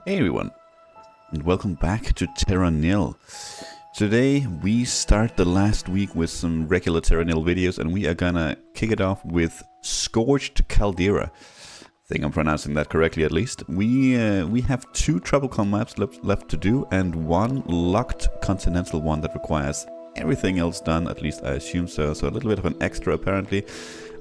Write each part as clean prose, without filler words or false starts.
Hey everyone, and welcome back to Terra Nil. Today we start the last week with some regular Terra Nil videos, and we are gonna kick it off with Scorched Caldera. I think I'm pronouncing that correctly at least. We have two Tropical maps left to do, and one locked continental one that requires everything else done, at least I assume so. So a little bit of an extra apparently.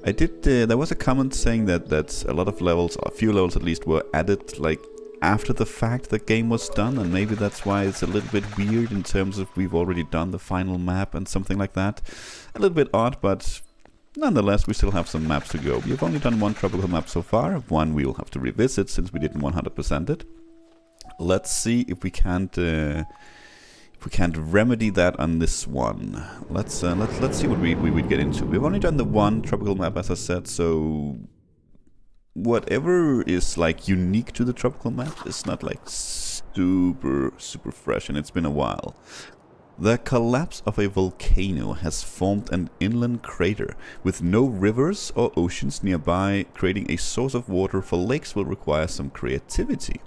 I did, there was a comment saying that a lot of levels, or a few levels at least, were added like after the fact the game was done, and maybe that's why it's a little bit weird in terms of we've already done the final map and something like that. A little bit odd, but nonetheless we still have some maps to go. We've only done one tropical map so far, one we'll have to revisit since we didn't 100% it. Let's see if we can't remedy that on this one. Let's see what we would get into. We've only done the one tropical map, as I said, so whatever is like unique to the tropical map is not like super fresh, and it's been a while. The collapse of a volcano has formed an inland crater with no rivers or oceans nearby. Creating a source of water for lakes will require some creativity.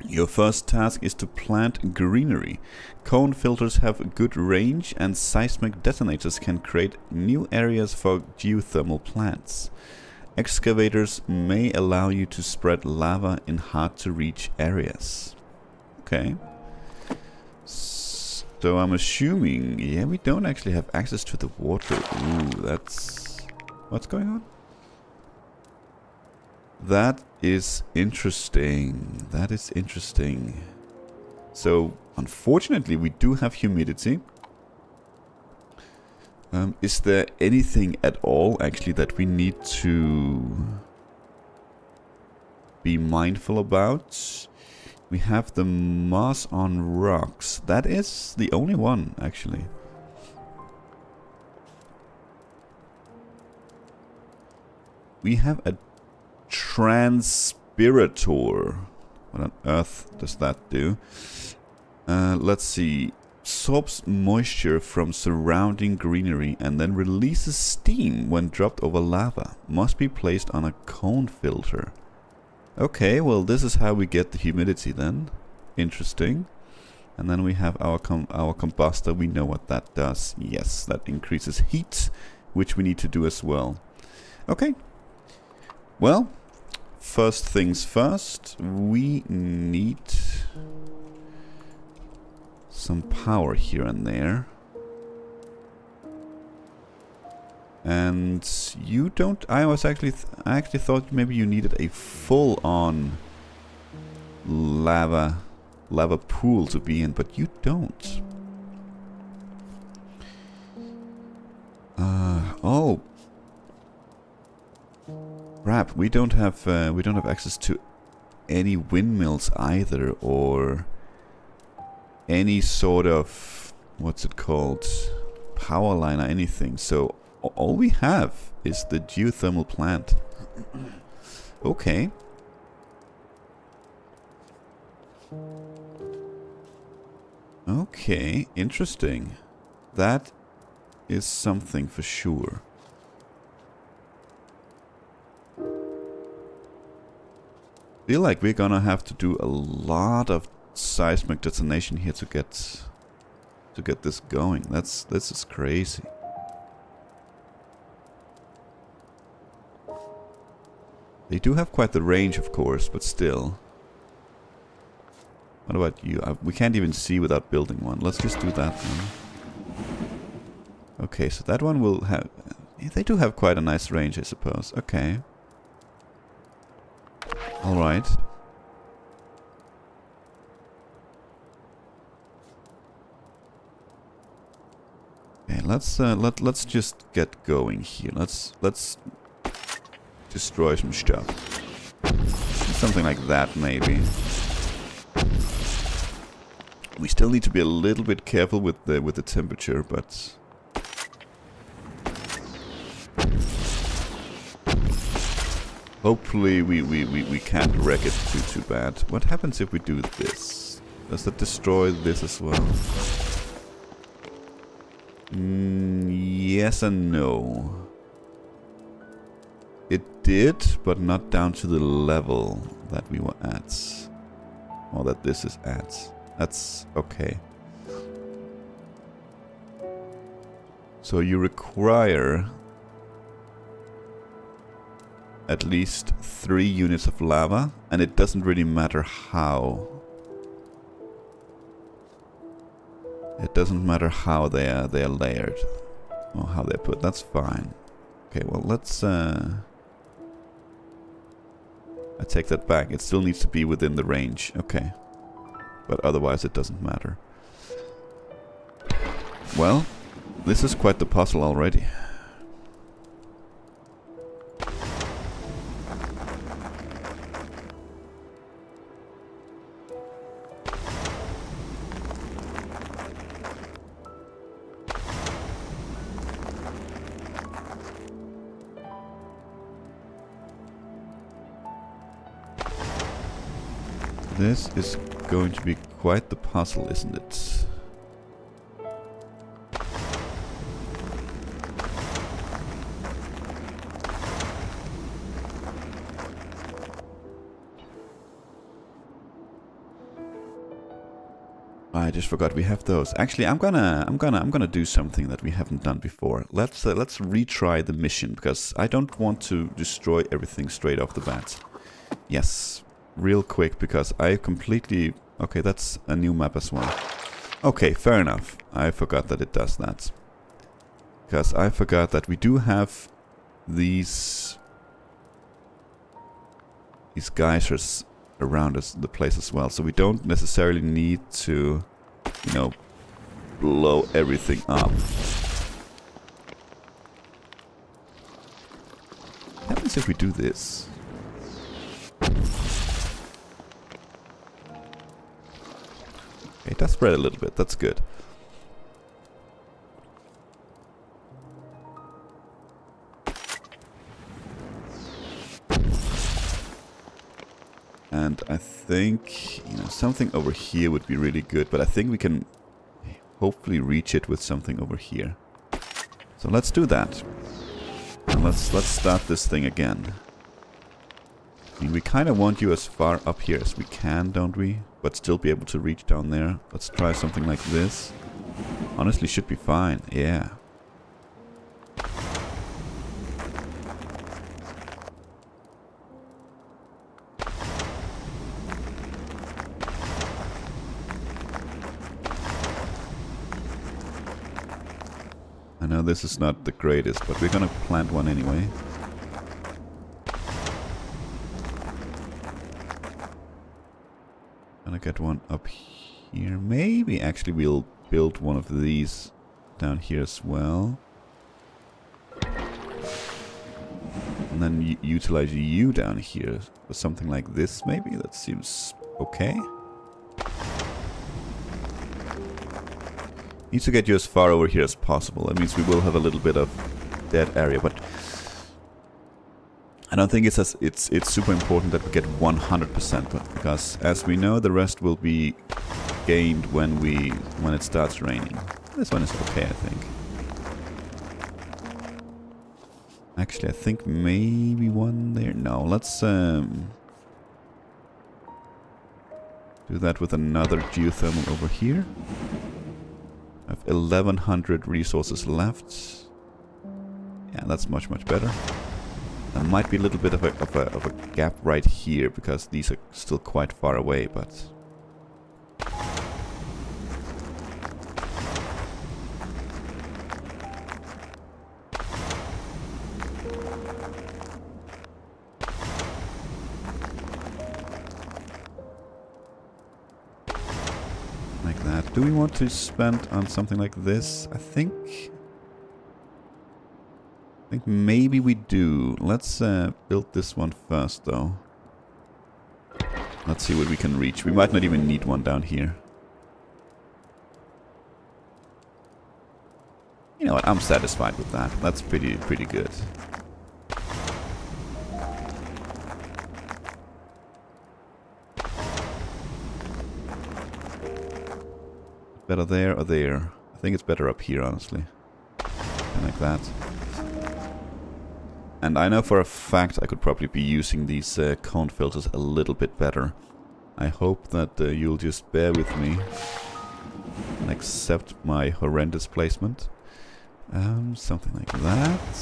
Your first task is to plant greenery. Cone filters have good range, and seismic detonators can create new areas for geothermal plants. Excavators may allow you to spread lava in hard-to-reach areas. Okay. So I'm assuming, yeah, we don't actually have access to the water. Ooh, that's... what's going on? That is interesting. That is interesting. So, unfortunately, we do have humidity. Is there anything at all, actually, that we need to be mindful about? We have the moss on rocks. That is the only one, actually. We have a transpirator. What on earth does that do? Let's see. Absorbs moisture from surrounding greenery and then releases steam when dropped over lava. Must be placed on a cone filter. Okay, well this is how we get the humidity then. Interesting. And then we have our combustor. We know what that does. Yes, that increases heat, which we need to do as well. Okay. Well, first things first, we need some power here and there. And you don't... I actually thought maybe you needed a full-on lava pool to be in, but you don't. Oh, crap! We don't have access to any windmills either, or any sort of, what's it called, power line or anything. So all we have is the geothermal plant. Okay. Okay, interesting. That is something for sure. Feel like we're gonna have to do a lot of seismic detonation here to get this going. This is crazy. They do have quite the range, of course, but still. What about you? We can't even see without building one. Let's just do that one. Okay, so that one will have... they do have quite a nice range, I suppose. Okay. Alright. Okay, let's just get going here. Let's destroy some stuff. Something like that, maybe. We still need to be a little bit careful with the temperature, but hopefully we can't wreck it too bad. What happens if we do this? Does that destroy this as well? Yes and no. It did, but not down to the level that we were at. or that this is at. That's okay. So you require at least 3 units of lava, and it doesn't really matter how. It doesn't matter how they are layered or how they're put. That's fine. Okay, well let's I take that back. It still needs to be within the range. Okay. But otherwise it doesn't matter. Well, this is quite the puzzle already. This is going to be quite the puzzle, isn't it? I just forgot we have those. Actually, I'm gonna do something that we haven't done before. Let's retry the mission, because I don't want to destroy everything straight off the bat. Yes, real quick, because I completely... Okay, that's a new map as well. Okay, fair enough. I forgot that it does that. Because I forgot that we do have these geysers around us, the place as well. So we don't necessarily need to, you know, blow everything up. What happens if we do this? Okay, it does spread a little bit. That's good. And I think, you know, something over here would be really good, but I think we can hopefully reach it with something over here. So let's do that. And let's start this thing again. I mean, we kind of want you as far up here as we can, don't we? But still be able to reach down there. Let's try something like this. Honestly, should be fine. Yeah. I know this is not the greatest, but we're gonna plant one anyway. Gonna get one up here. Maybe actually we'll build one of these down here as well. And then utilize you down here for something like this maybe. That seems okay. Need to get you as far over here as possible. That means we will have a little bit of dead area, but I don't think it's super important that we get 100%, because as we know, the rest will be gained when it starts raining. This one is okay, I think. Actually, I think maybe one there. No, let's do that with another geothermal over here. I have 1100 resources left. Yeah, that's much better. There might be a little bit of a gap right here, because these are still quite far away, but... like that. Do we want to spend on something like this? I think maybe we do. Let's build this one first, though. Let's see what we can reach. We might not even need one down here. You know what? I'm satisfied with that. That's pretty good. Better there or there? I think it's better up here, honestly. Something like that. And I know for a fact I could probably be using these cone filters a little bit better. I hope that you'll just bear with me and accept my horrendous placement. Something like that.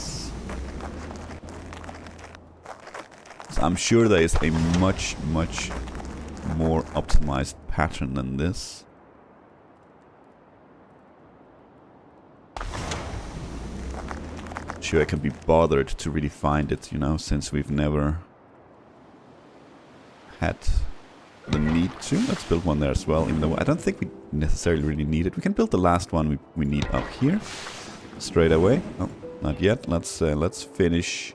So I'm sure there is a much more optimized pattern than this. Sure, I can be bothered to really find it, you know, since we've never had the need to. Let's build one there as well, even though I don't think we necessarily really need it. We can build the last one we need up here straight away. Oh, not yet. Let's finish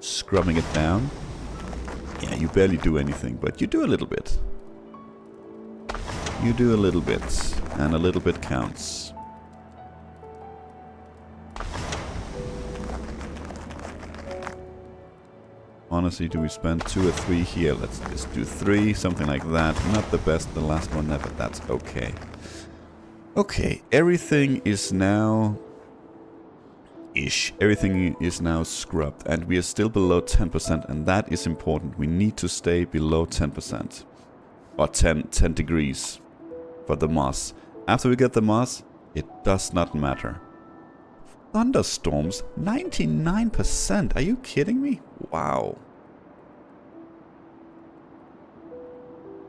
scrubbing it down. Yeah, you barely do anything, but you do a little bit. You do a little bit, and a little bit counts. Honestly, do we spend 2 or 3 here? Let's just do 3, something like that. Not the best, the last one never, that's okay. Okay, everything is now... Everything is now scrubbed, and we are still below 10%, and that is important. We need to stay below 10%. Or 10 degrees for the moss. After we get the moss, it does not matter. Thunderstorms, 99%. Are you kidding me? Wow.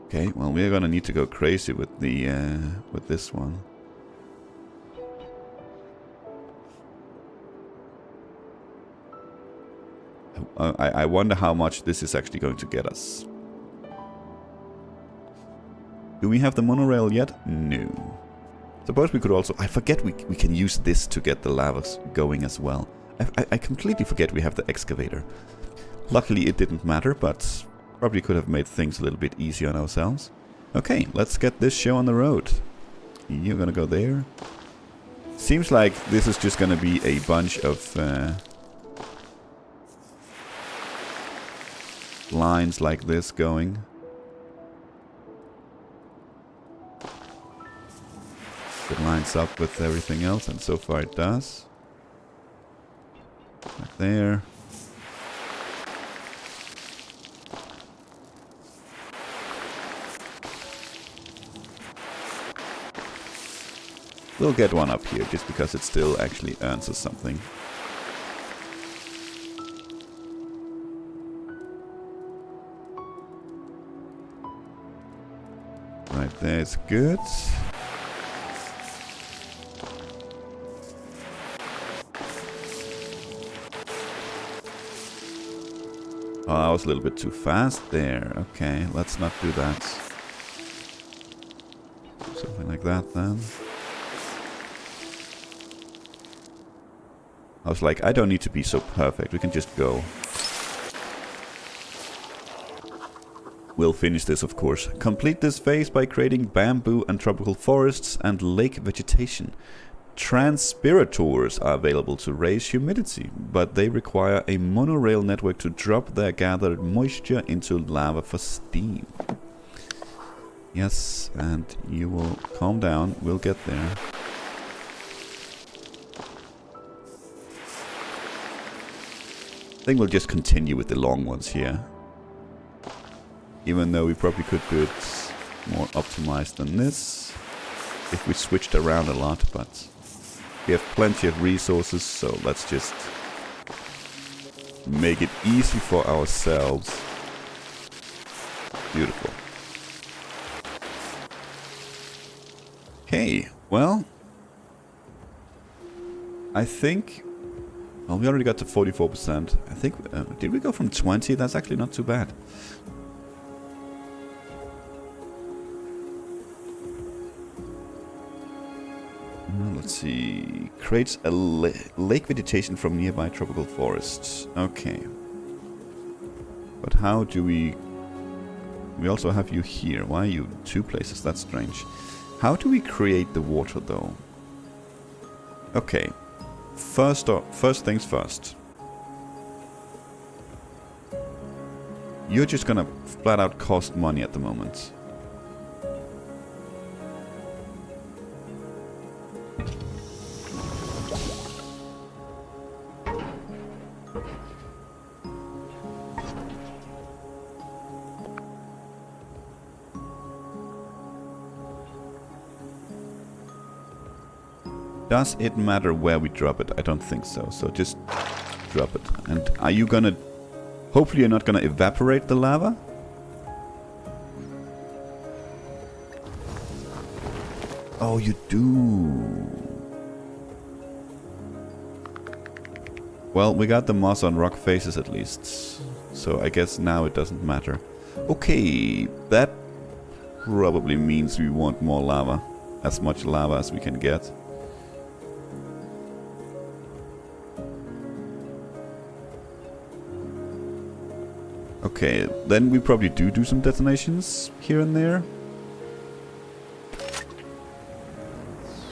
Okay, well, we're gonna need to go crazy with the with this one. I wonder how much this is actually going to get us. Do we have the monorail yet? No. Suppose we could also... I forget we can use this to get the lavas going as well. I completely forget we have the excavator. Luckily it didn't matter, but probably could have made things a little bit easier on ourselves. Okay, let's get this show on the road. You're gonna go there. Seems like this is just gonna be a bunch of lines like this going. It lines up with everything else, and so far it does. Right there. We'll get one up here, just because it still actually earns us something. Right there is good. Oh, I was a little bit too fast there. Okay, let's not do that. Something like that then. I was like, I don't need to be so perfect. We can just go. We'll finish this, of course. Complete this phase by creating bamboo and tropical forests and lake vegetation. Transpirators are available to raise humidity, but they require a monorail network to drop their gathered moisture into lava for steam. Yes, and you will calm down. We'll get there. I think we'll just continue with the long ones here. Even though we probably could do it more optimized than this if we switched around a lot, but we have plenty of resources, so let's just make it easy for ourselves. Beautiful. Okay, well, I think... Well, we already got to 44%. I think... did we go from 20? That's actually not too bad. Let's see. Creates a lake vegetation from nearby tropical forests. Okay. But how do we... We also have you here. Why are you in 2 places? That's strange. How do we create the water, though? Okay. First things first. You're just gonna flat out cost money at the moment. Does it matter where we drop it? I don't think so. So just drop it. And are you gonna... Hopefully you're not gonna evaporate the lava? Oh, you do. Well, we got the moss on rock faces at least. So I guess now it doesn't matter. Okay, that probably means we want more lava. As much lava as we can get. Okay, then we probably do some detonations here and there.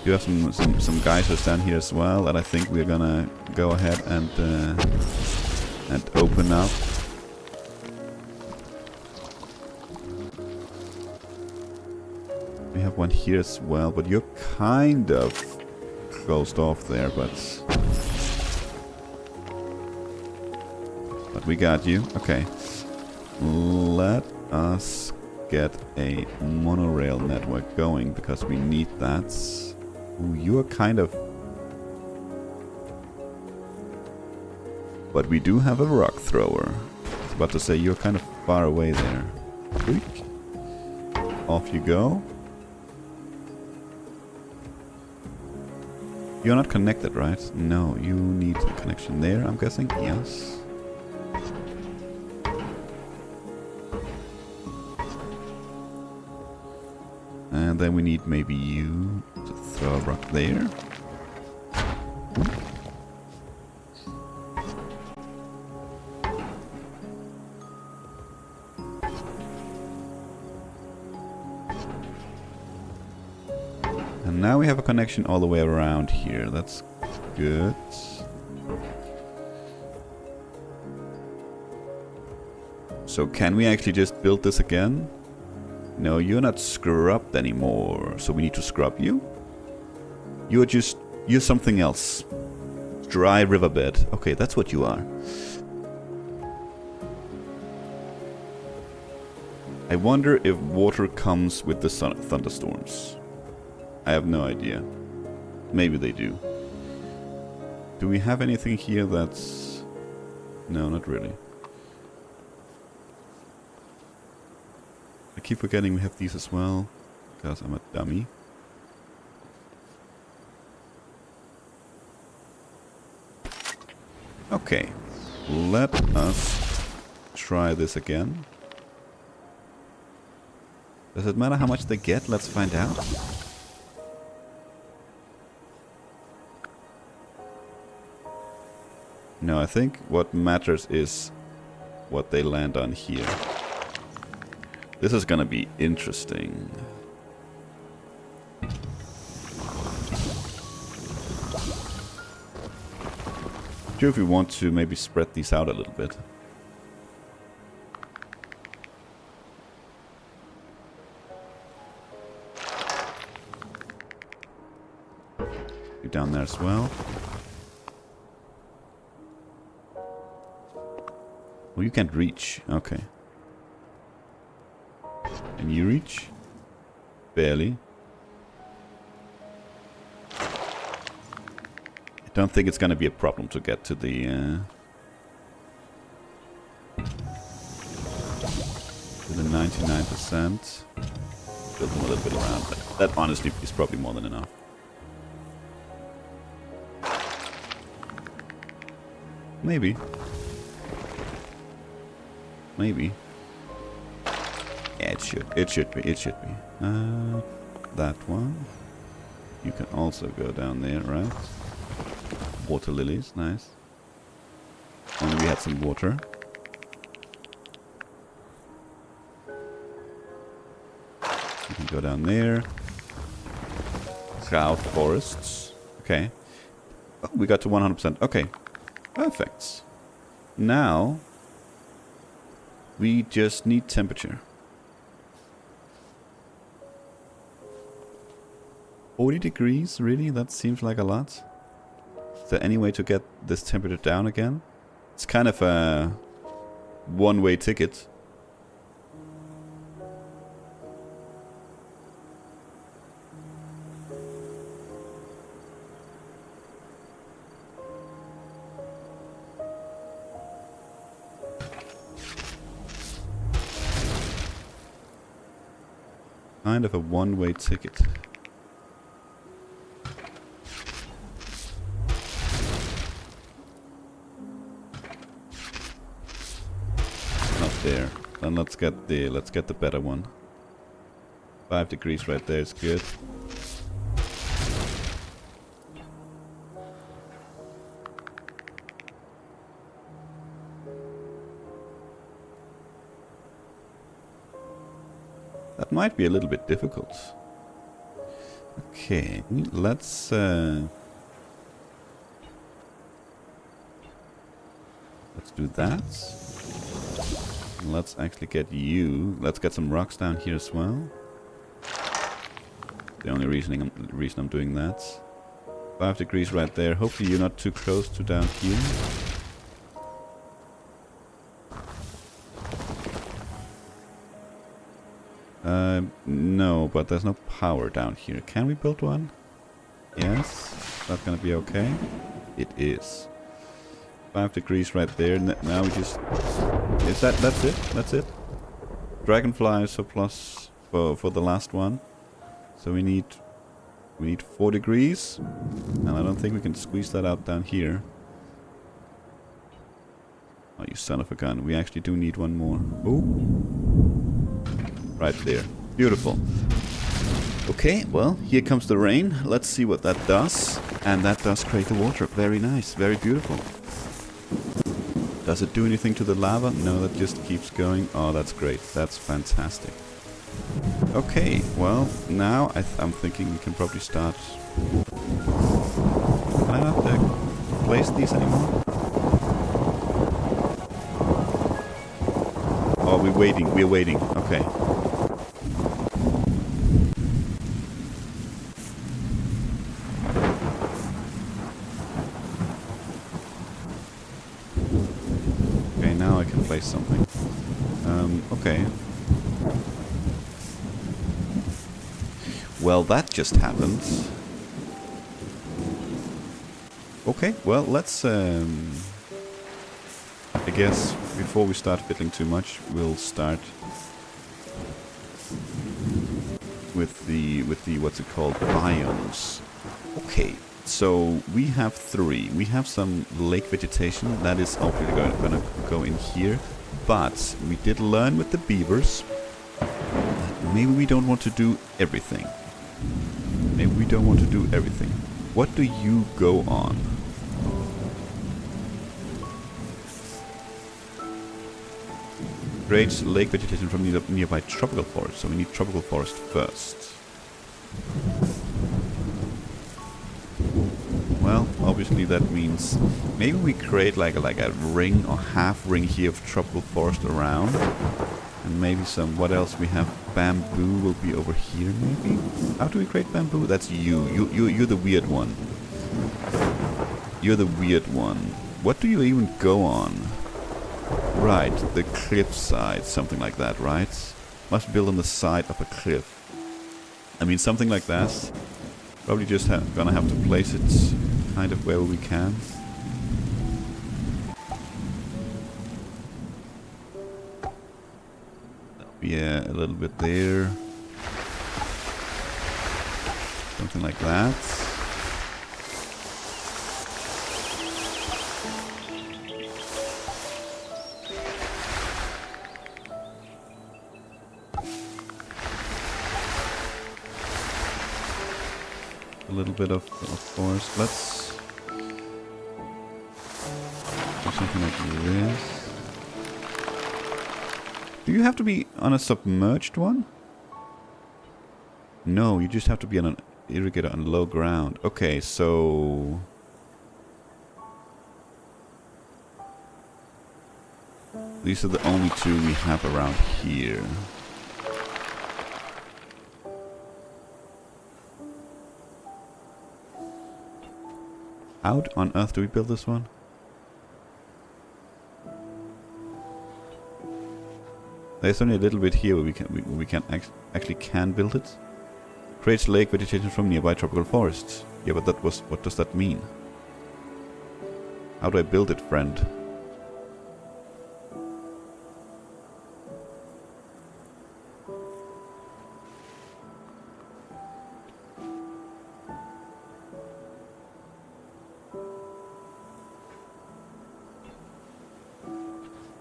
You have some geysers down here as well that I think we're gonna go ahead and open up. We have one here as well, but you're kind of closed off there, but we got you. Okay, let us get a monorail network going because we need that. Ooh, you're kind of... But we do have a rock thrower. I was about to say, you're kind of far away there. Quick. Off you go. You're not connected, right? No, you need a connection there, I'm guessing. Yes. And then we need maybe you to throw a rock there. And now we have a connection all the way around here. That's good. So can we actually just build this again? No, you're not scrubbed anymore, so we need to scrub you? You're something else. Dry riverbed. Okay, that's what you are. I wonder if water comes with the thunderstorms. I have no idea. Maybe they do. Do we have anything here that's... No, not really. I keep forgetting we have these as well, because I'm a dummy. Okay, let us try this again. Does it matter how much they get? Let's find out. No, I think what matters is what they land on here. This is gonna be interesting. Sure, if we want to maybe spread these out a little bit. You down there as well. Oh, you can't reach. Okay. Can you reach? Barely. I don't think it's gonna be a problem to get to the to the 99%. Build them a little bit around. That honestly is probably more than enough. Maybe. Maybe. Yeah, it should be. That one. You can also go down there, right? Water lilies, nice. Only we had some water. You can go down there. Cloud forests. Okay. Oh, we got to 100%. Okay. Perfect. Now, we just need temperature. 40 degrees? Really? That seems like a lot. Is there any way to get this temperature down again? It's kind of a one-way ticket. kind of a one-way ticket. Not there. Then let's get the better one. 5 degrees right there is good. That might be a little bit difficult. Okay, let's do that. Let's actually get you. Let's get some rocks down here as well. The only reason I'm doing that. 5 degrees right there. Hopefully you're not too close to down here. No, but there's no power down here. Can we build one? Yes. That's gonna be okay. It is. 5 degrees right there. Now we just... That's it? That's it? Dragonfly surplus for the last one. So we need 4 degrees. And I don't think we can squeeze that out down here. Oh, you son of a gun. We actually do need one more. Ooh. Right there. Beautiful. Okay, well, here comes the rain. Let's see what that does. And that does create the water. Very nice. Very beautiful. Does it do anything to the lava? No, that just keeps going. Oh, that's great. That's fantastic. Okay, well, now I'm thinking we can probably start... Can I not place these anymore? Oh, we're waiting. We're waiting. Okay. Now I can place something. Okay. Well, that just happened. Okay, well, let's... I guess before we start fiddling too much, we'll start with the what's it called, biomes. Okay. So we have 3. We have some lake vegetation that is obviously going to go in here, but we did learn with the beavers that maybe we don't want to do everything. Maybe we don't want to do everything. What do you go on? Creates lake vegetation from nearby tropical forest. So we need tropical forest first. Well, obviously that means maybe we create like a ring or half ring here of tropical forest around, and maybe some. What else we have? Bamboo will be over here, maybe. How do we create bamboo? That's you. You're the weird one. You're the weird one. What do you even go on? Right, the cliff side, something like that, right? Must build on the side of a cliff. I mean, something like that. Probably just gonna have to place it kind of where we can. Yeah, a little bit there. Something like that. A little bit of forest. Let's do something like this. Do you have to be on a submerged one? No, you just have to be on an irrigator on low ground. Okay, so... these are the only 2 we have around here. How on earth do we build this one? There's only a little bit here where we can actually build it. Creates lake vegetation from nearby tropical forests. Yeah, but what does that mean? How do I build it, friend?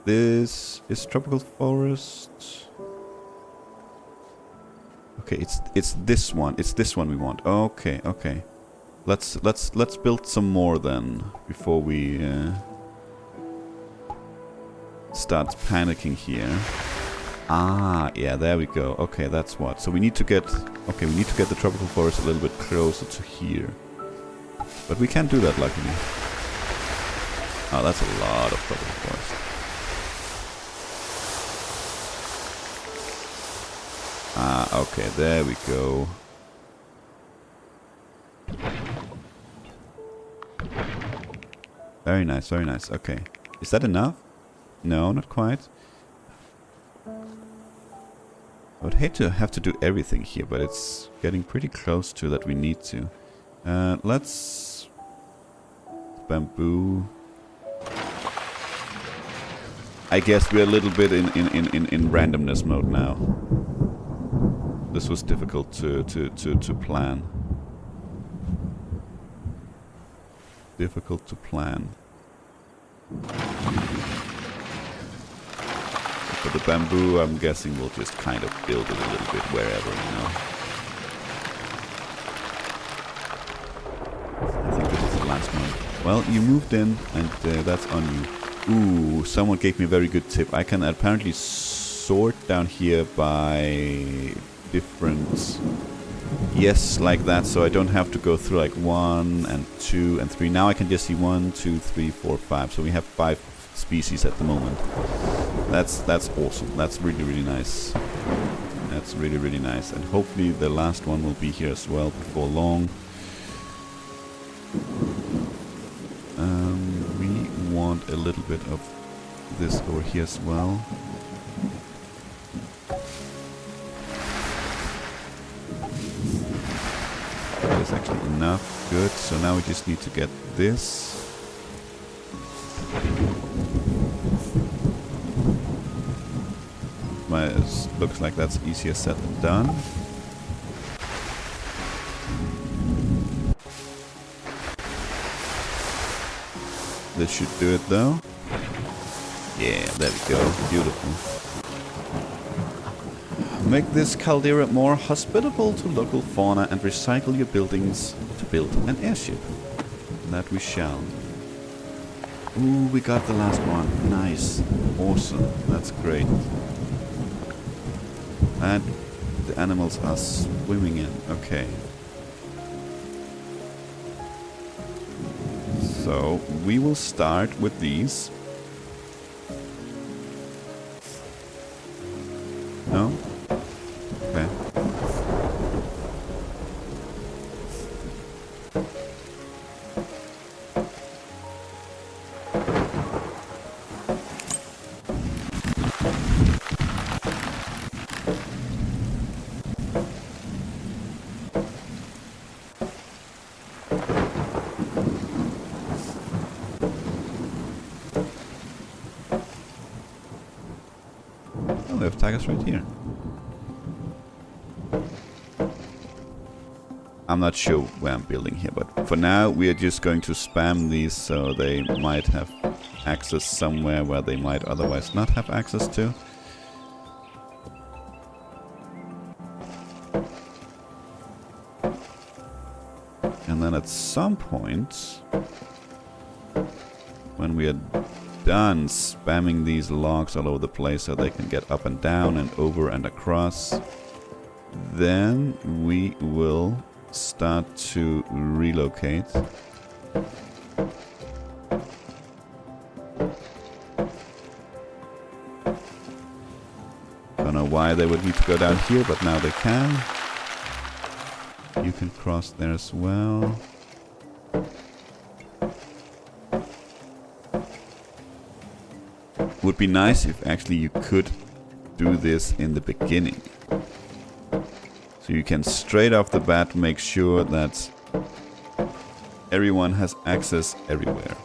This is tropical forest. Okay, it's this one. It's this one we want. Okay, okay. Let's build some more then before we start panicking here. Ah, yeah, there we go. Okay, that's what. So we need to get... Okay, we need to get the tropical forest a little bit closer to here. But we can't do that, luckily. Oh, that's a lot of tropical forest. Ah, okay, there we go. Very nice, very nice. Okay. Is that enough? No, not quite. I would hate to have to do everything here, but it's getting pretty close to that we need to. Let's... Bamboo. I guess we're a little bit in randomness mode now. This was difficult to plan. Difficult to plan. For the bamboo, I'm guessing we'll just kind of build it a little bit wherever, you know. I think this is the last one. Well, you moved in, and that's on you. Ooh, someone gave me a very good tip. I can apparently sort down here by different... Yes, like that, so I don't have to go through like 1 and 2 and 3. Now I can just see 1, 2, 3, 4, 5. So we have 5 species at the moment. That's awesome. That's really, really nice. That's really, really nice. And hopefully the last one will be here as well before long. We want a little bit of this over here as well. That is actually enough. Good. So now we just need to get this. Looks like that's easier said than done. This should do it though. Yeah, there we go. Beautiful. Make this caldera more hospitable to local fauna and recycle your buildings to build an airship. That we shall. Ooh, we got the last one. Nice. Awesome. That's great. And the animals are swimming in. Okay. So we will start with these. No? Okay. We have tigers right here. I'm not sure where I'm building here, but for now we are just going to spam these so they might have access somewhere where they might otherwise not have access to. And then at some point, when we are done spamming these logs all over the place so they can get up and down and over and across, then we will start to relocate. Don't know why they would need to go down here, but now they can. You can cross there as well. Would be nice if actually you could do this in the beginning. So you can straight off the bat make sure that everyone has access everywhere.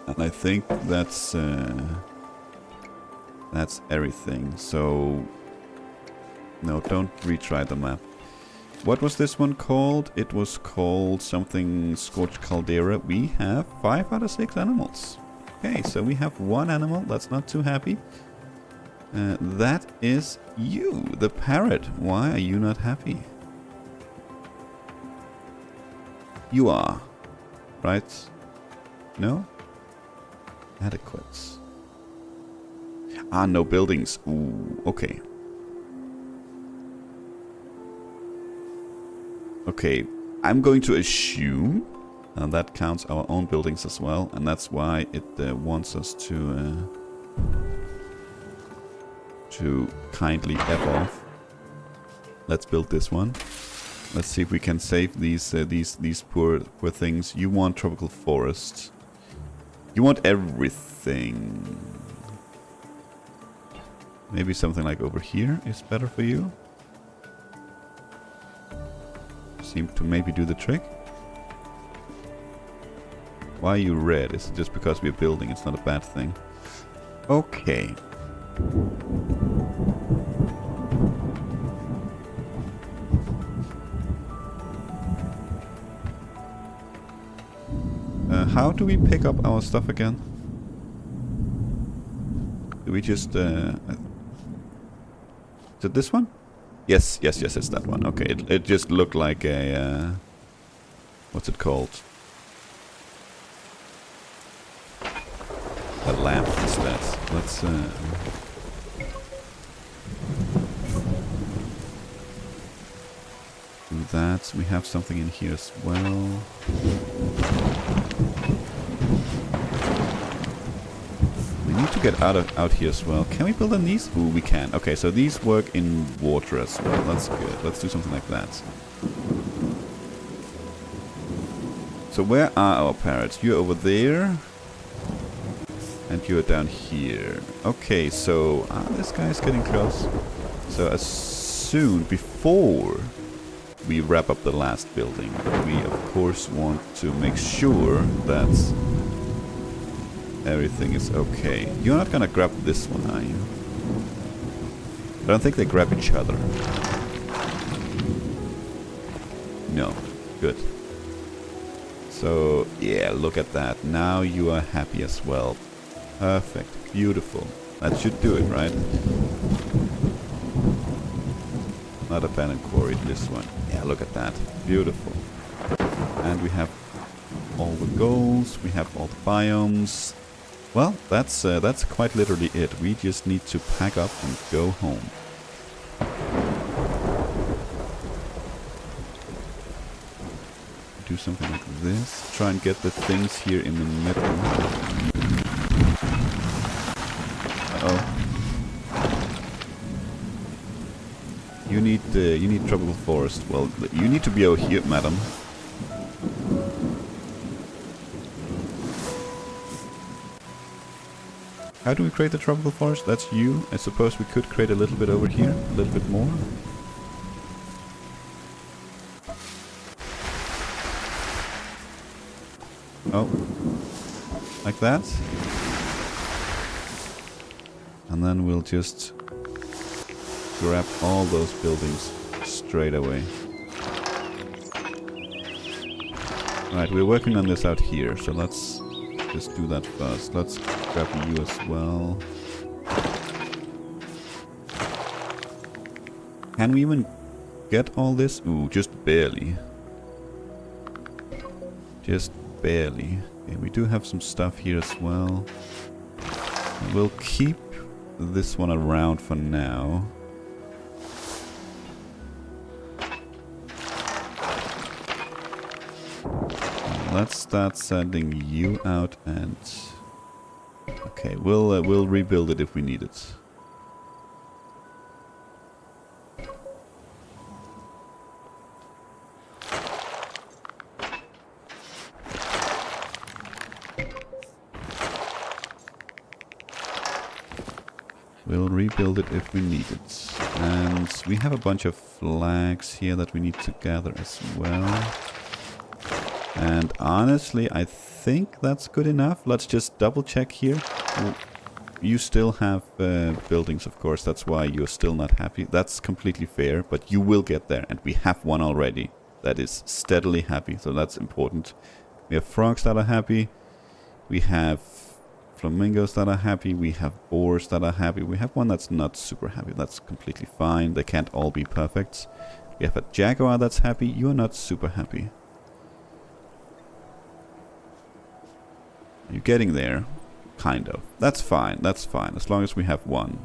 And I think that's everything. So no, don't retry the map. What was this one called? It was called something Scorched Caldera. We have 5 out of 6 animals. Okay, so we have 1 animal. That's not too happy. That is you, the parrot. Why are you not happy? You are, right? No? Adequate. Ah, no buildings. Ooh, okay. Okay, I'm going to assume that counts our own buildings as well, and that's why it wants us to kindly F off. Let's build this one. Let's see if we can save these poor things. You want tropical forest. You want everything. Maybe something like over here is better for you. Seem to maybe do the trick. Why are you red? Is it just because we're building? It's not a bad thing. Okay. How do we pick up our stuff again? Do we just... is it this one? Yes, it's that one. Okay, it just looked like a... what's it called? A lamp instead. Let's... do that. We have something in here as well. We need to get out here as well. Can we build on these? Ooh, we can. Okay, so these work in water as well. That's good. Let's do something like that. So where are our parrots? You're over there. And you're down here. Okay, so... this guy's getting close. So as soon, before we wrap up the last building, we of course want to make sure that everything is okay. You're not gonna grab this one, are you? I don't think they grab each other. No. Good. So, yeah, look at that. Now you are happy as well. Perfect. Beautiful. That should do it, right? Not abandoned quarry, this one. Yeah, look at that. Beautiful. And we have all the goals. We have all the biomes. Well, that's quite literally it. We just need to pack up and go home. Do something like this. Try and get the things here in the middle. Uh-oh. You need tropical forest. Well, you need to be over here, madam. How do we create the tropical forest? That's you. I suppose we could create a little bit over here, a little bit more. Oh, like that. And then we'll just grab all those buildings straight away. Right, we're working on this out here, so let's just do that first. Let's grab you as well. Can we even get all this? Ooh, just barely. Just barely. Okay, we do have some stuff here as well. We'll keep this one around for now. Let's start sending you out and... okay, we'll rebuild it if we need it. We'll rebuild it if we need it. And we have a bunch of flags here that we need to gather as well. And honestly, I think that's good enough. Let's just double check here. you still have buildings, of course. That's why you're still not happy. That's completely fair, but you will get there. And we have one already that is steadily happy, so that's important. We have frogs that are happy. We have flamingos that are happy. We have boars that are happy. We have one that's not super happy. That's completely fine. They can't all be perfect. We have a jaguar that's happy. You're not super happy. You're getting there. Kind of. That's fine. That's fine. As long as we have one.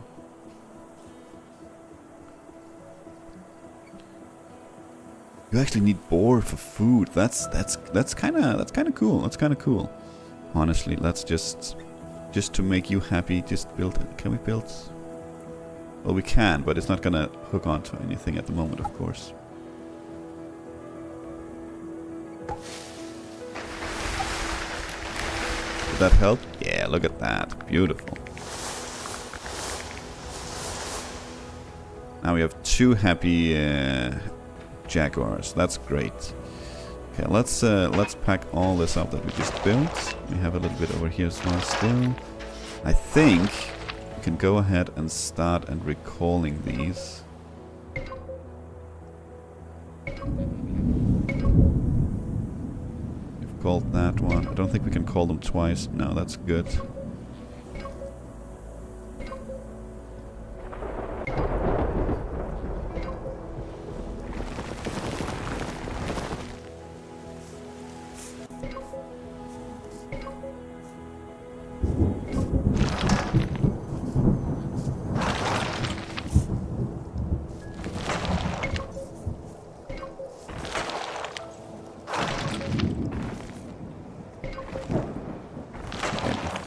You actually need boar for food. That's kind of cool. That's kind of cool. Honestly, let's just to make you happy, just build it. Can we build? Well, we can, but it's not gonna hook onto anything at the moment, of course. Did that help? Yeah, look at that. Beautiful. Now we have 2 happy jaguars. That's great. Okay, let's pack all this up that we just built. We have a little bit over here as well still. I think we can go ahead and start and recalling these. We've called that one. I don't think we can call them twice. No, that's good.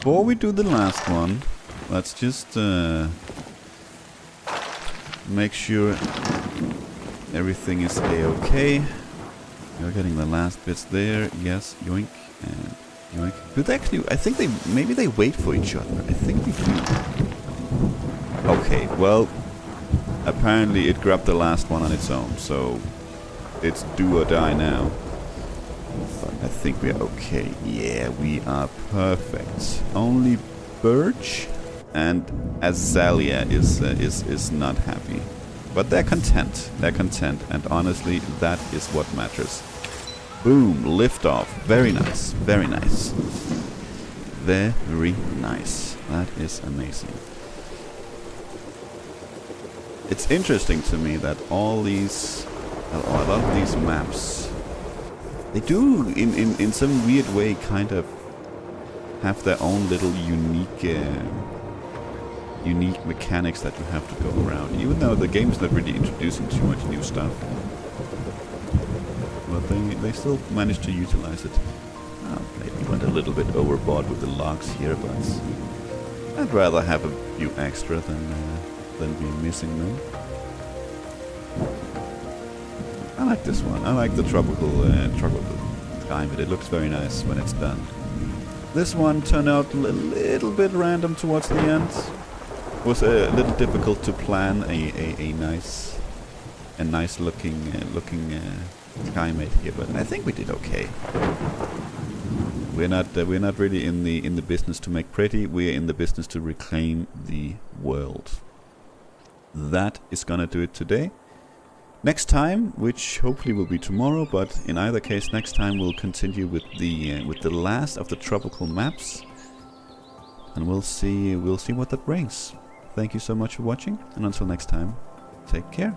Before we do the last one, let's just make sure everything is a-okay. We're getting the last bits there. Yes, yoink and yoink. But actually, I think maybe they wait for each other. I think they do. Okay, well, apparently it grabbed the last one on its own, so it's do or die now. I think we are okay. Yeah, we are perfect. Only Birch and Azalea is not happy, but they're content. They're content, and honestly, that is what matters. Boom! Lift off. Very nice. Very nice. Very nice. That is amazing. It's interesting to me that all these, a lot of these maps. They do, in some weird way, kind of have their own little unique mechanics that you have to go around. Even though the game is not really introducing too much new stuff, but they still manage to utilize it. Maybe went a little bit overboard with the logs here, but I'd rather have a few extra than be missing them. I like this one. I like the tropical climate. It looks very nice when it's done. This one turned out a little bit random towards the end. It was a little difficult to plan a nice looking climate here, but I think we did okay. We're not really in the business to make pretty. We're in the business to reclaim the world. That is gonna do it today. Next time, which hopefully will be tomorrow, but in either case, next time we'll continue with the last of the tropical maps, and we'll see what that brings. Thank you so much for watching, and until next time, take care.